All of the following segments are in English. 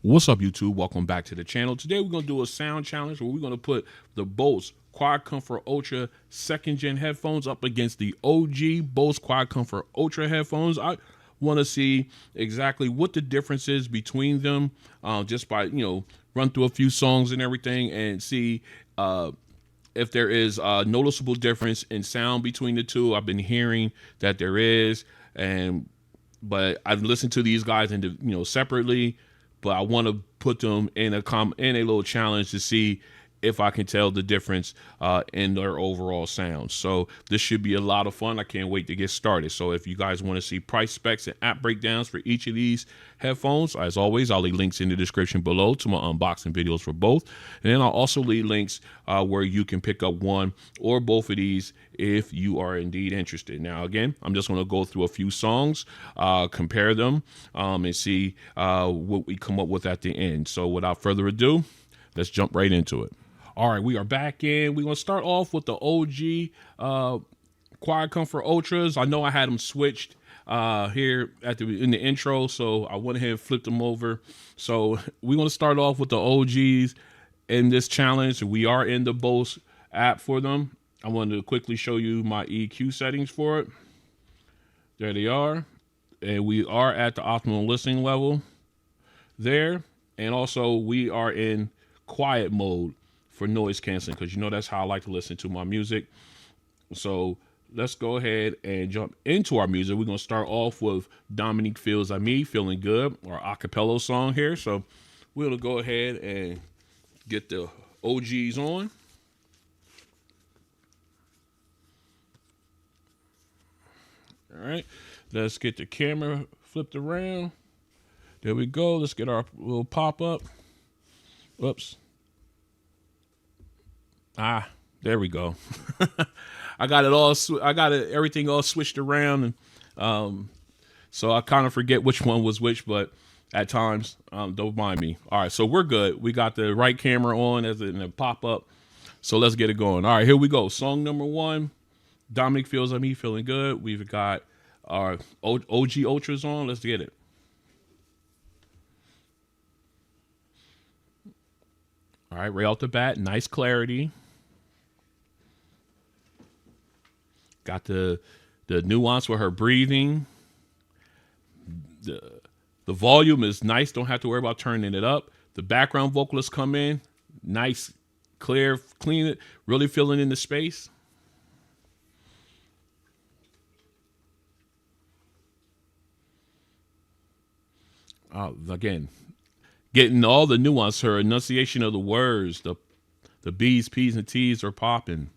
What's up, YouTube? Welcome back to the channel. Today we're going to do a sound challenge where we're going to put the Bose QuietComfort Ultra 2nd Gen headphones up against the OG Bose QuietComfort Ultra headphones. I want to see exactly what the difference is between them, just by, run through a few songs and everything and see if there is a noticeable difference in sound between the two. I've been hearing that there is, but I've listened to these guys separately. But I want to put them in a little challenge to see if I can tell the difference in their overall sound. So this should be a lot of fun. I can't wait to get started. So if you guys want to see price specs and app breakdowns for each of these headphones, as always, I'll leave links in the description below to my unboxing videos for both. And then I'll also leave links where you can pick up one or both of these if you are indeed interested. Now, again, I'm just going to go through a few songs, compare them, and see what we come up with at the end. So without further ado, let's jump right into it. All right, we are back in. We're going to start off with the OG QuietComfort Ultras. I know I had them switched here in the intro, so I went ahead and flipped them over. So we're going to start off with the OGs in this challenge. We are in the Bose app for them. I wanted to quickly show you my EQ settings for it. There they are. And we are at the optimal listening level there. And also we are in quiet mode for noise canceling, because that's how I like to listen to my music. So let's go ahead and jump into our music. We're going to start off with Dominique Feels Like Me, Feeling Good, our acapella song here. So we'll go ahead and get the OGs on. All right, let's get the camera flipped around. There we go. Let's get our little pop-up. Whoops. There we go. I got everything all switched around, and so I kind of forget which one was which, but at times, don't mind me. All right, so we're good. We got the right camera on in a pop-up, so let's get it going. All right, here we go. Song number 1, Dominic Feels Like Me, Feeling Good. We've got our OG Ultras on. Let's get it. All right, right off the bat, nice clarity. Got the nuance with her breathing. The volume is nice. Don't have to worry about turning it up. The background vocalists come in. Nice, clear, clean it. Really filling in the space. Again, getting all the nuance. Her enunciation of the words. The B's, P's, and T's are popping.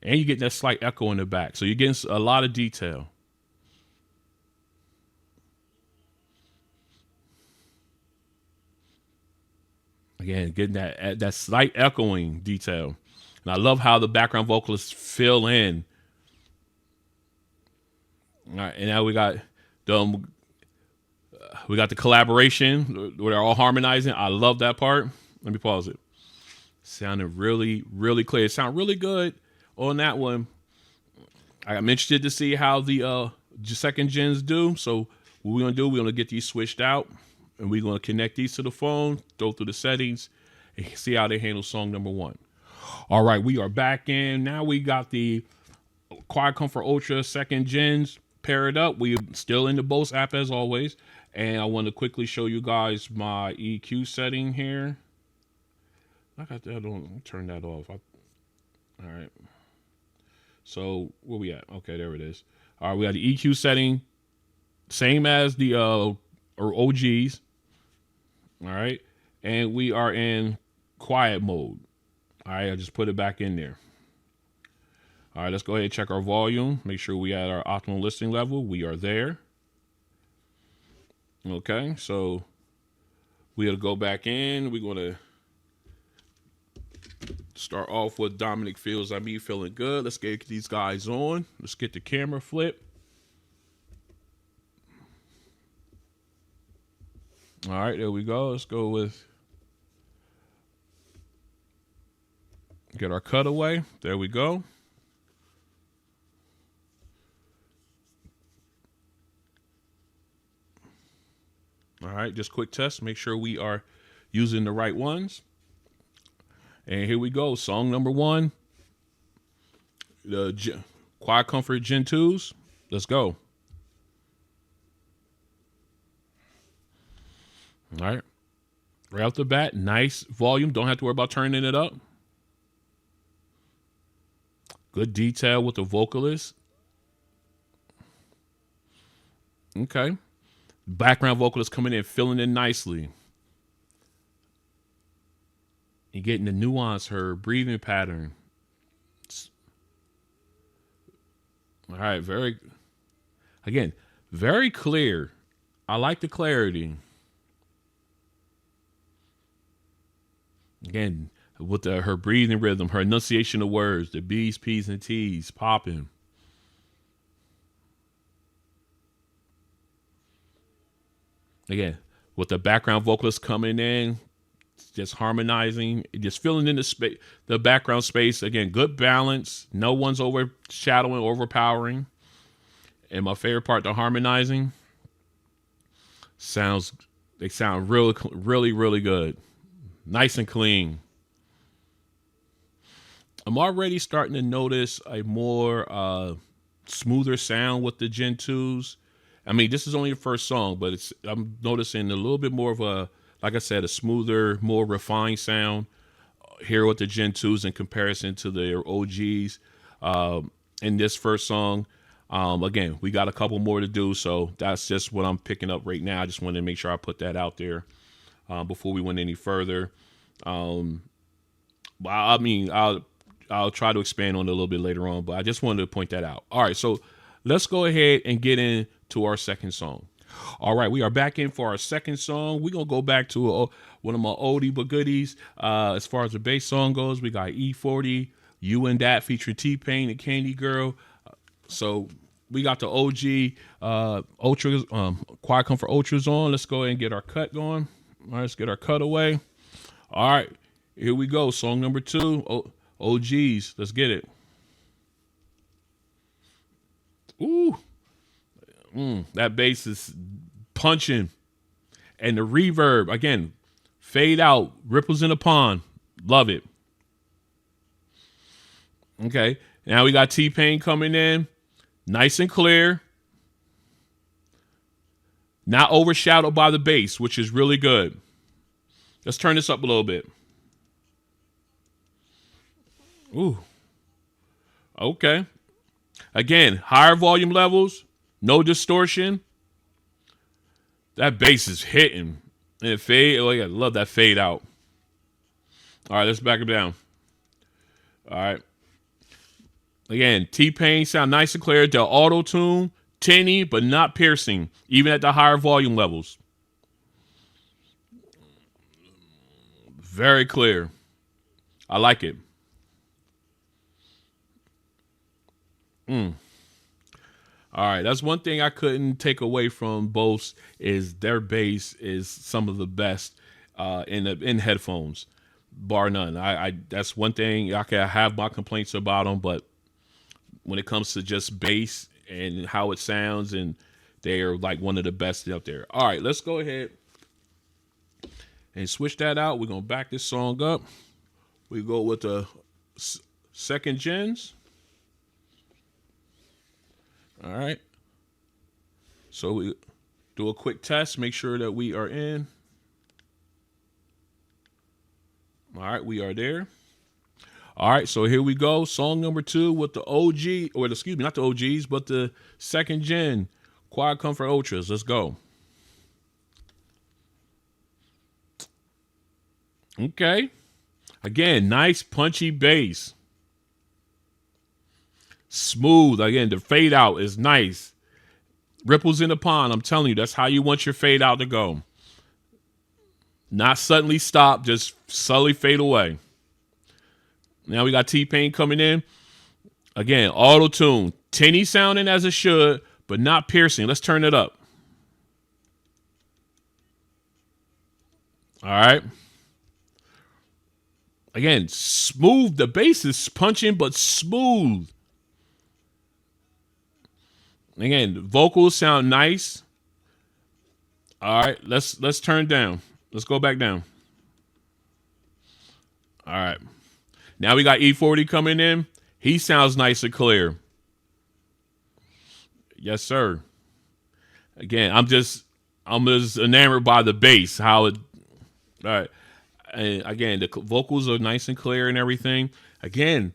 And you get that slight echo in the back. So you're getting a lot of detail. Again, getting that slight echoing detail. And I love how the background vocalists fill in. All right, and now we got the collaboration where they're all harmonizing. I love that part. Let me pause it. Sounded really, really clear. It sounded really good on that one. I'm interested to see how the 2nd gens do. So what we're going to do, we're going to get these switched out, and we're going to connect these to the phone, go through the settings, and see how they handle song number 1. All right, we are back in. Now we got the QuietComfort Ultra 2nd gens paired up. We're still in the Bose app as always. And I want to quickly show you guys my EQ setting here. I got that on. Let me turn that off. All right. So where we at? Okay, there it is. All right, we got the EQ setting, same as the OGs. All right, and we are in quiet mode. All right, I just put it back in there. All right, let's go ahead and check our volume. Make sure we at our optimal listening level. We are there. Okay, so we'll go back in. We're going to start off with Dominic Feels Like Me, Feeling Good. Let's get these guys on. Let's get the camera flip. All right, there we go. Let's go with, get our cutaway. There we go. All right, just quick test. Make sure we are using the right ones. And here we go. Song number 1, the QuietComfort Gen 2s. Let's go. All right. Right off the bat, nice volume. Don't have to worry about turning it up. Good detail with the vocalist. Okay. Background vocalist coming in, filling in nicely. You're getting the nuance, her breathing pattern. All right, very clear. I like the clarity. Again, with her breathing rhythm, her enunciation of words, the B's, P's, and T's popping. Again, with the background vocalist coming in, just harmonizing, just filling in the background space. Again, good balance. No one's overshadowing, overpowering. And my favorite part, the harmonizing. They sound really, really, really good. Nice and clean. I'm already starting to notice a more smoother sound with the Gen 2s. I mean, this is only the first song, but I'm noticing a little bit more of a, like I said, a smoother, more refined sound here with the Gen 2s in comparison to their OGs. In this first song, again, we got a couple more to do, so that's just what I'm picking up right now. I just wanted to make sure I put that out there before we went any further. I mean, I'll try to expand on it a little bit later on, but I just wanted to point that out. All right, so let's go ahead and get into our second song. All right, we are back in for our second song. We're going to go back to one of my oldie but goodies. As far as the bass song goes, we got E40, You and That featuring T-Pain and Candy Girl. So we got the OG Ultras, QuietComfort Ultras on. Let's go ahead and get our cut going. All right, let's get our cut away. All right, here we go. Song number 2, OGs. Let's get it. Ooh. That bass is punching. And the reverb, again, fade out, ripples in a pond. Love it. Okay, now we got T-Pain coming in. Nice and clear. Not overshadowed by the bass, which is really good. Let's turn this up a little bit. Ooh. Okay. Again, higher volume levels. No distortion. That bass is hitting. And fade. Oh, yeah, I love that fade out. All right, let's back it down. All right. Again, T-Pain sound nice and clear. The auto-tune, tinny, but not piercing, even at the higher volume levels. Very clear. I like it. All right, that's one thing I couldn't take away from Bose is their bass is some of the best in headphones, bar none. I that's one thing I can have my complaints about them, but when it comes to just bass and how it sounds, and they are like one of the best out there. All right, let's go ahead and switch that out. We're gonna back this song up. We go with the second gens. All right. So we do a quick test, make sure that we are in. All right, we are there. All right, so here we go. Song number 2 with the OG, or excuse me, not the OGs, but the second gen QuietComfort Ultras. Let's go. Okay. Again, nice punchy bass. Smooth. Again, the fade out is nice. Ripples in the pond. I'm telling you, that's how you want your fade out to go. Not suddenly stop, just subtly fade away. Now we got T-Pain coming in. Again, auto-tune. Tinny sounding as it should, but not piercing. Let's turn it up. All right. Again, smooth. The bass is punching, but smooth. Again, vocals sound nice. All right, let's turn down. Let's go back down. All right. Now we got E40 coming in. He sounds nice and clear. Yes, sir. Again, I'm just enamored by the bass. How it. All right. And again, the vocals are nice and clear and everything. Again,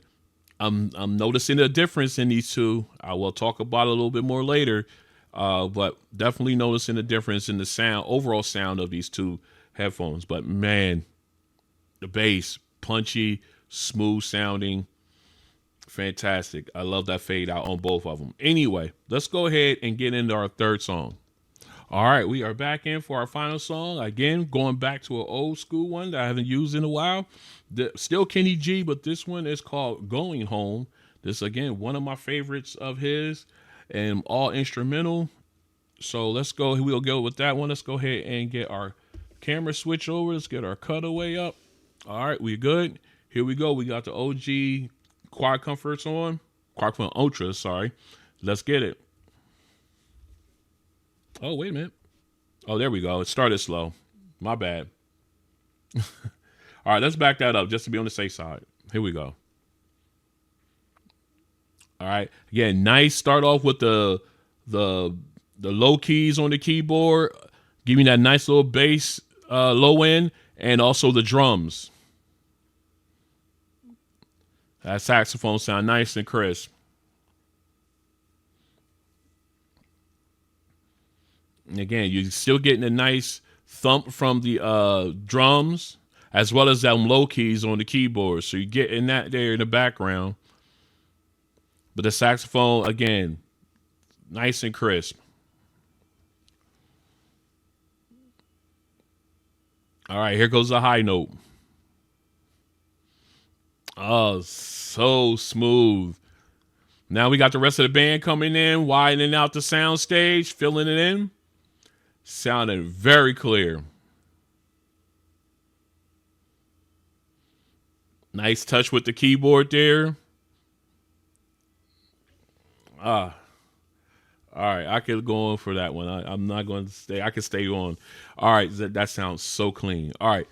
I'm noticing a difference in these two. I will talk about it a little bit more later, but definitely noticing a difference in the sound, overall sound of these two headphones. But man, the bass, punchy, smooth sounding, fantastic. I love that fade out on both of them. Anyway, let's go ahead and get into our third song. All right, we are back in for our final song. Again, going back to an old school one that I haven't used in a while. Still Kenny G, but this one is called Going Home. This, again, one of my favorites of his and all instrumental. So let's go. We'll go with that one. Let's go ahead and get our camera switch over. Let's get our cutaway up. All right, we good. Here we go. We got the OG QuietComforts on. QuietComfort Ultra, sorry. Let's get it. Oh, wait a minute. Oh, there we go. It started slow. My bad. All right, let's back that up just to be on the safe side. Here we go. All right. Again, nice start off with the low keys on the keyboard. Give me that nice little bass low end and also the drums. That saxophone sound nice and crisp. And again, you're still getting a nice thump from the drums as well as them low keys on the keyboard. So you're getting that there in the background. But the saxophone, again, nice and crisp. All right, here goes the high note. Oh, so smooth. Now we got the rest of the band coming in, widening out the sound stage, filling it in. Sounding very clear. Nice touch with the keyboard there. All right, I could go on for that one. I'm not going to stay. I can stay on. All right, that sounds so clean. All right,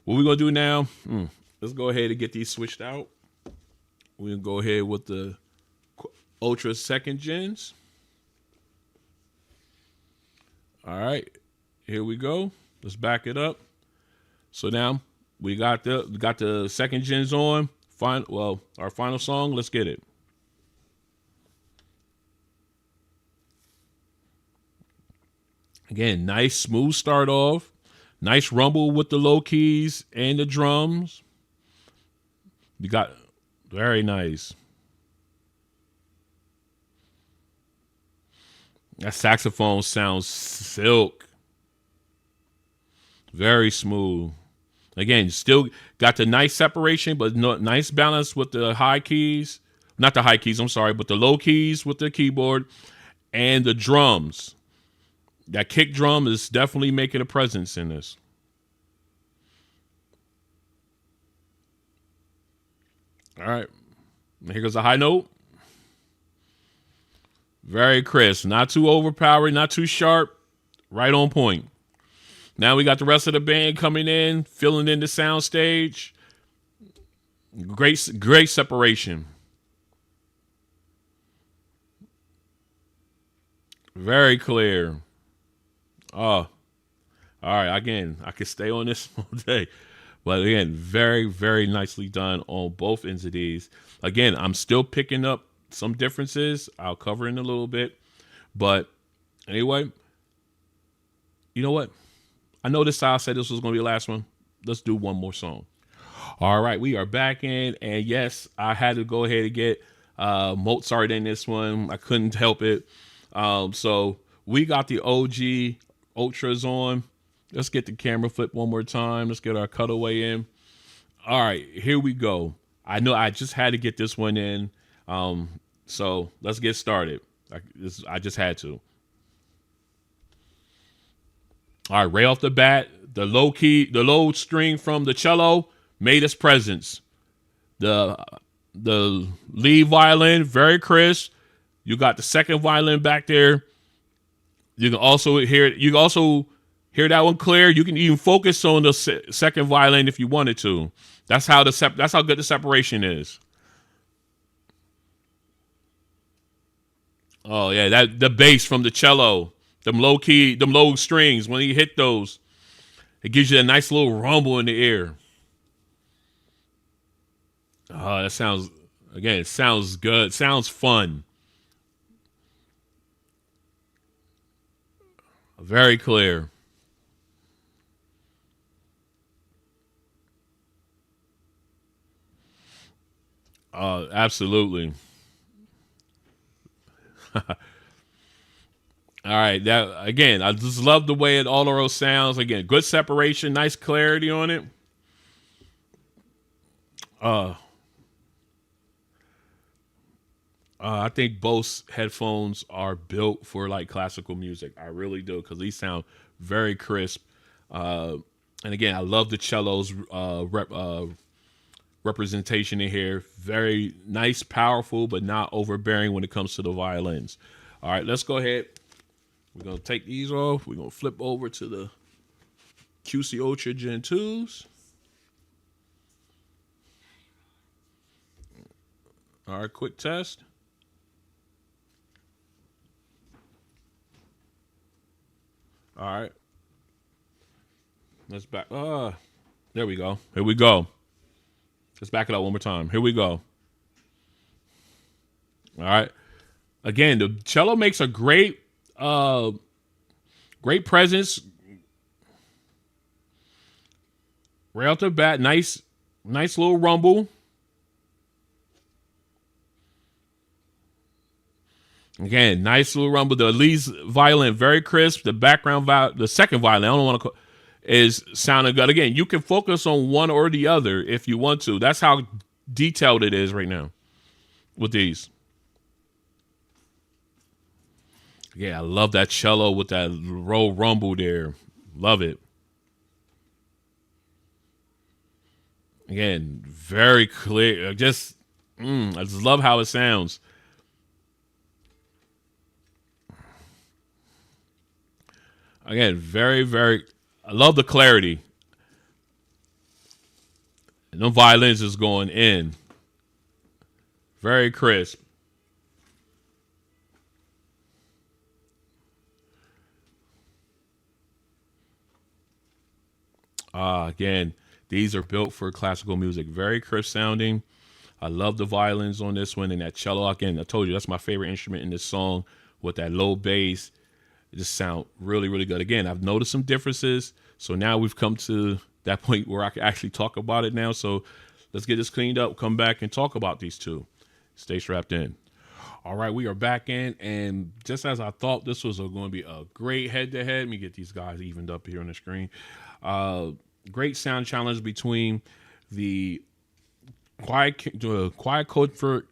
what we're going to do now, let's go ahead and get these switched out. We're going to go ahead with the Ultra second gens. All right, here we go. Let's back it up. So now we got the second gens on. Our final song. Let's get it. Again, nice smooth start off. Nice rumble with the low keys and the drums. We got very nice. That saxophone sounds silk. Very smooth. Again, still got the nice separation, but nice balance with the high keys. Not the high keys, I'm sorry, but the low keys with the keyboard and the drums. That kick drum is definitely making a presence in this. All right. Here goes a high note. Very crisp. Not too overpowering, not too sharp. Right on point. Now we got the rest of the band coming in, filling in the sound stage. Great separation. Very clear. Oh, all right. Again, I could stay on this all day. But again, very, very nicely done on both ends of these. Again, I'm still picking up some differences. I'll cover in a little bit. But anyway, you know what? I know this I said this was going to be the last one. Let's do one more song. All right, we are back in. And yes, I had to go ahead and get Mozart in this one. I couldn't help it. So we got the OG Ultras on. Let's get the camera flip one more time. Let's get our cutaway in. All right, here we go. I know I just had to get this one in. So let's get started. I just had to. All right, right off the bat, the low string from the cello made its presence. The lead violin, very crisp. You got the second violin back there. You can also hear it. You can also Hear that one clear? You can even focus on the second violin if you wanted to. That's how that's how good the separation is. Oh yeah, that the bass from the cello, them low key, them low strings. When you hit those, it gives you a nice little rumble in the ear. Oh, that sounds again. It sounds good. Sounds fun. Very clear. Absolutely. All right. That again, I just love the way it all those sounds. Again, good separation, nice clarity on it. Uh, I think Bose headphones are built for like classical music. I really do because these sound very crisp. Uh, and again, I love the cellos representation in here. Very nice, powerful, but not overbearing when it comes to the violins. All right, let's go ahead. We're gonna take these off. We're gonna flip over to the QC Ultra Gen 2s. All right, quick test. All right. Let's back. There we go. Here we go. Let's back it up one more time. Here we go. All right. Again, the cello makes a great presence. Right off the bat, nice little rumble. Again, nice little rumble. The lead violin, very crisp. The background the second violin, I don't want to call, is sounding good. Again, you can focus on one or the other if you want to. That's how detailed it is right now with these. Yeah, I love that cello with that low rumble there. Love it. Again, very clear. I just love how it sounds. Again, very. I love the clarity. And the violins is going in. Very crisp. Again, these are built for classical music. Very crisp sounding. I love the violins on this one and that cello. Again, I told you that's my favorite instrument in this song with that low bass. It just sound really good. Again, I've noticed some differences. So now we've come to that point where I can actually talk about it now. So let's get this cleaned up, come back and talk about these two. Stay strapped in. All right, we are back in. And just as I thought this was going to be a great head-to-head, let me get these guys evened up here on the screen. Great sound challenge between the QuietComfort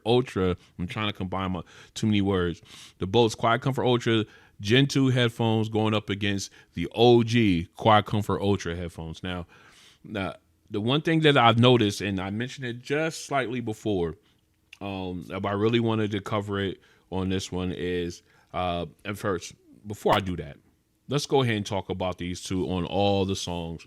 Ultra. I'm trying to combine too many words. The Bose QuietComfort Ultra Gen 2 headphones going up against the OG QuietComfort Ultra headphones. Now, the one thing that I've noticed, and I mentioned it just slightly before, but I really wanted to cover it on this one is, at first, before I do that, let's go ahead and talk about these two on all the songs.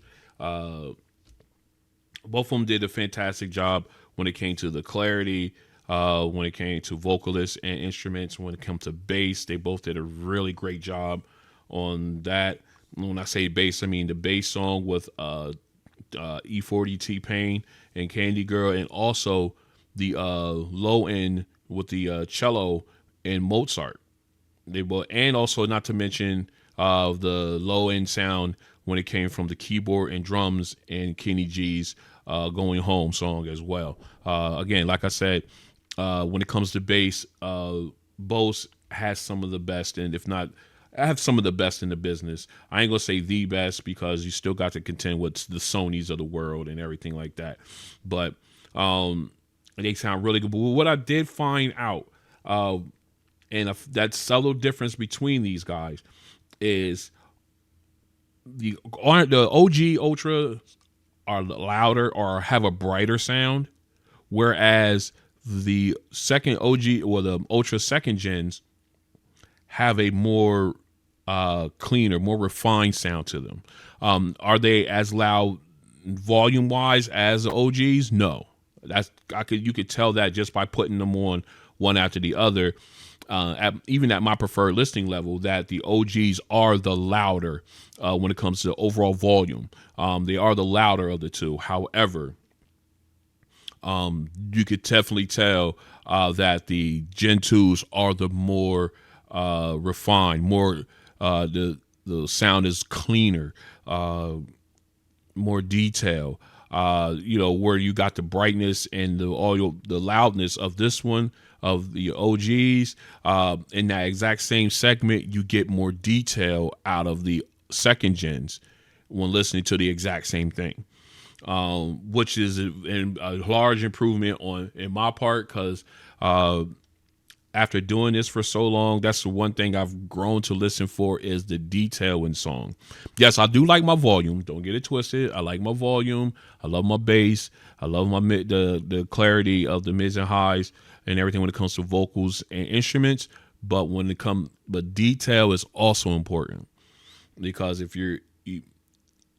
Both of them did a fantastic job when it came to the clarity, when it came to vocalists and instruments. When it came to bass, they both did a really great job on that. When I say bass, I mean the bass song with E40 T-Pain and Candy Girl, and also the low end with the cello and Mozart. They both, and also not to mention the low end sound when it came from the keyboard and drums and Kenny G's Going Home song as well. Again, like I said, when it comes to bass, Bose has some of the best, and if not, I have some of the best in the business. I ain't gonna say the best because you still got to contend with the Sonys of the world and everything like that. But they sound really good. But what I did find out, and that subtle difference between these guys, is the OG Ultra are louder or have a brighter sound, whereas the second OG or the Ultra second gens have a more cleaner, more refined sound to them. Are they as loud volume wise as the OGs? No. You could tell that just by putting them on one after the other. Even at my preferred listening level, that the OGs are the louder when it comes to overall volume. They are the louder of the two. However, you could definitely tell that the Gen 2s are the more refined, more the sound is cleaner, more detail. Where you got the brightness and the audio, the loudness of this one, of the OGs, in that exact same segment, you get more detail out of the second gens when listening to the exact same thing, which is a large improvement in my part, because after doing this for so long, that's the one thing I've grown to listen for, is the detail in song. Yes, I do like my volume. Don't get it twisted. I like my volume. I love my bass. I love the clarity of the mids and highs and everything when it comes to vocals and instruments. But detail is also important, because if you're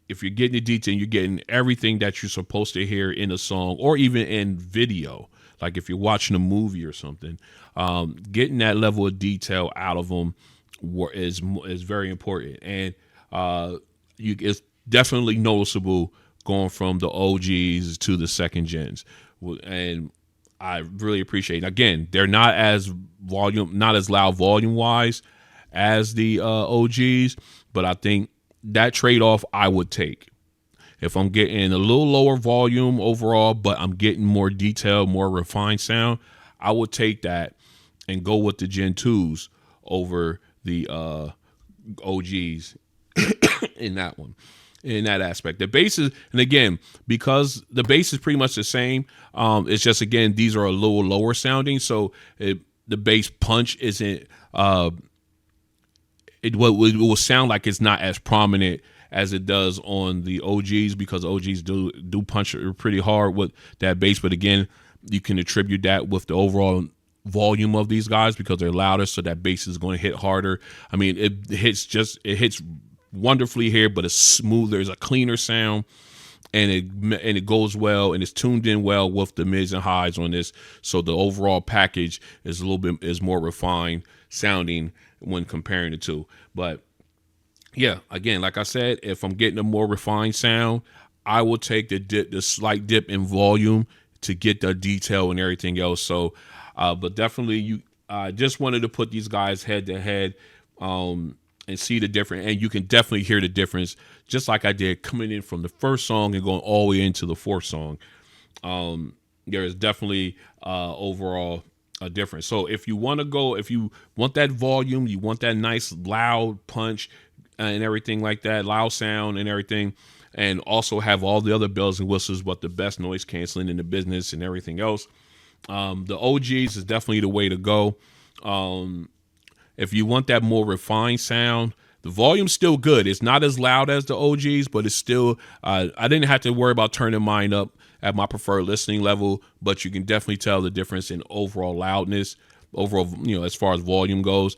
getting the detail, you're getting everything that you're supposed to hear in a song, or even in video. Like if you're watching a movie or something, getting that level of detail out of them is very important. And it's definitely noticeable going from the OGs to the second gens. And I really appreciate it. Again, they're not as loud volume wise as the OGs, but I think that trade-off I would take. If I'm getting a little lower volume overall, but I'm getting more detail, more refined sound, I would take that and go with the Gen 2s over the OGs in that one, in that aspect. The bass is, and again, because the bass is pretty much the same, it's just, again, these are a little lower sounding, so the bass punch isn't, it will sound like it's not as prominent as it does on the OGs, because OGs do punch pretty hard with that bass. But again, you can attribute that with the overall volume of these guys, because they're louder, so that bass is going to hit harder. I mean, it hits wonderfully here, but it's smooth. There's a cleaner sound, and it goes well, and it's tuned in well with the mids and highs on this. So the overall package is more refined sounding when comparing the two. But yeah, again, like I said, if I'm getting a more refined sound, I will take the slight dip in volume to get the detail and everything else. So, but definitely, I just wanted to put these guys head to head, and see the difference. And you can definitely hear the difference, just like I did coming in from the first song and going all the way into the fourth song. There is definitely overall a difference. So if you want that volume, you want that nice loud punch and everything like that, loud sound and everything, and also have all the other bells and whistles, but the best noise canceling in the business and everything else, the OGs is definitely the way to go. If you want that more refined sound, the volume's still good. It's not as loud as the OGs, but it's still, I didn't have to worry about turning mine up at my preferred listening level, but you can definitely tell the difference in overall loudness, overall, as far as volume goes.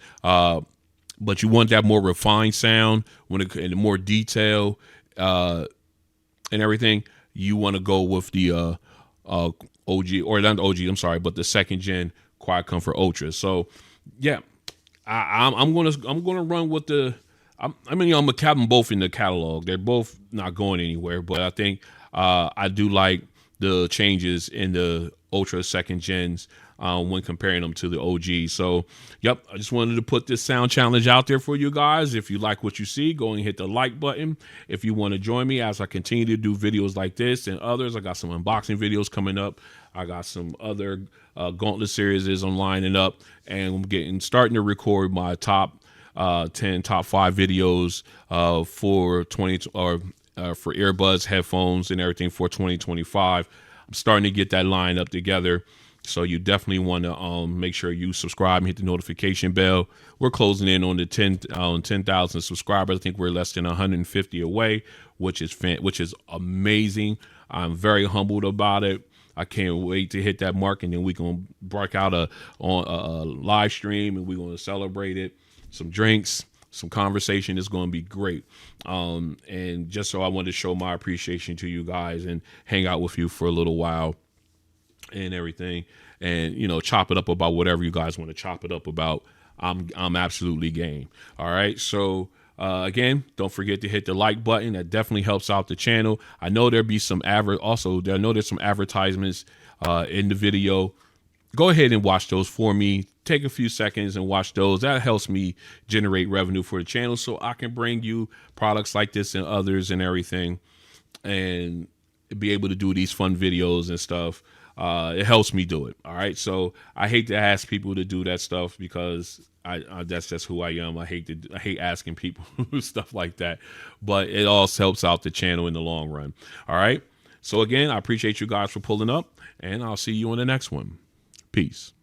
But you want that more refined sound, and more detail and everything. You want to go with the OG, or not the OG, I'm sorry, but the second gen QuietComfort Ultra. So yeah, I'm gonna run with the. I'm gonna cap them both in the catalog. They're both not going anywhere, but I think I do like the changes in the Ultra second gens when comparing them to the OG. So, yep, I just wanted to put this sound challenge out there for you guys. If you like what you see, go and hit the like button. If you want to join me as I continue to do videos like this and others, I got some unboxing videos coming up. I got some other Gauntlet series I'm lining up, and I'm starting to record my top 10, top 5 videos for for earbuds, headphones, and everything for 2025. I'm starting to get that line up together. So you definitely want to make sure you subscribe and hit the notification bell. We're closing in on the 10,000 subscribers. I think we're less than 150 away, which is amazing. I'm very humbled about it. I can't wait to hit that mark, and then we're going to break out on a live stream, and we're going to celebrate it. Some drinks, some conversation. Is going to be great. And just so I wanted to show my appreciation to you guys and hang out with you for a little while and everything, and, you know, chop it up about whatever you guys want to chop it up about. I'm absolutely game. All right. So again, don't forget to hit the like button. That definitely helps out the channel. I know there'll be some there's some advertisements in the video. Go ahead and watch those for me. Take a few seconds and watch those. That helps me generate revenue for the channel so I can bring you products like this and others and everything, and be able to do these fun videos and stuff. It helps me do it. All right. So I hate to ask people to do that stuff because that's just who I am. I hate asking people stuff like that, but it also helps out the channel in the long run. All right. So again, I appreciate you guys for pulling up, and I'll see you on the next one. Peace.